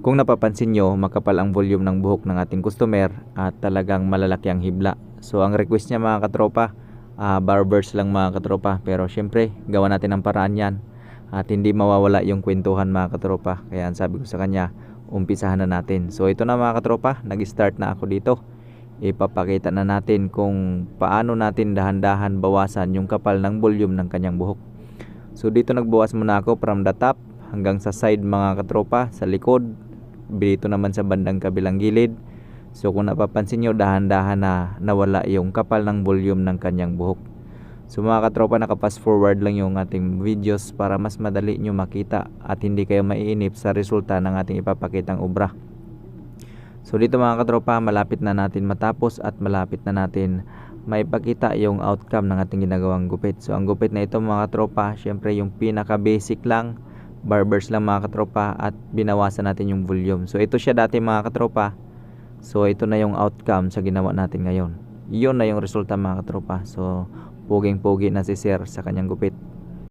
Kung napapansin nyo, makapal ang volume ng buhok ng ating customer at talagang malalaki ang hibla. So ang request niya mga katropa, barbers lang mga katropa. Pero syempre, gawa natin ang paraan yan. At hindi mawawala yung kwentuhan mga katropa. Kaya sabi ko sa kanya, umpisahan na natin. So ito na mga katropa, nag-start na ako dito. Ipapakita na natin kung paano natin dahan-dahan bawasan yung kapal ng volume ng kanyang buhok. So dito nagbawas muna ako from the top hanggang sa side mga katropa, sa likod, dito naman sa bandang kabilang gilid. So kung napapansin nyo, dahan-dahan na nawala yung kapal ng volume ng kanyang buhok. So mga katropa, nakapass forward lang yung ating videos para mas madali nyo makita at hindi kayo maiinip sa resulta ng ating ipapakitang obra. So dito mga katropa, malapit na natin matapos at malapit na natin maipakita yung outcome ng ating ginagawang gupit. So ang gupit na ito mga katropa, syempre yung pinaka basic lang, barbers lang mga katropa, at binawasan natin yung volume. So ito siya dati mga katropa. So ito na yung outcome sa ginawa natin ngayon. Yun na yung resulta mga katropa. So puging-pugi na si sir sa kanyang gupit.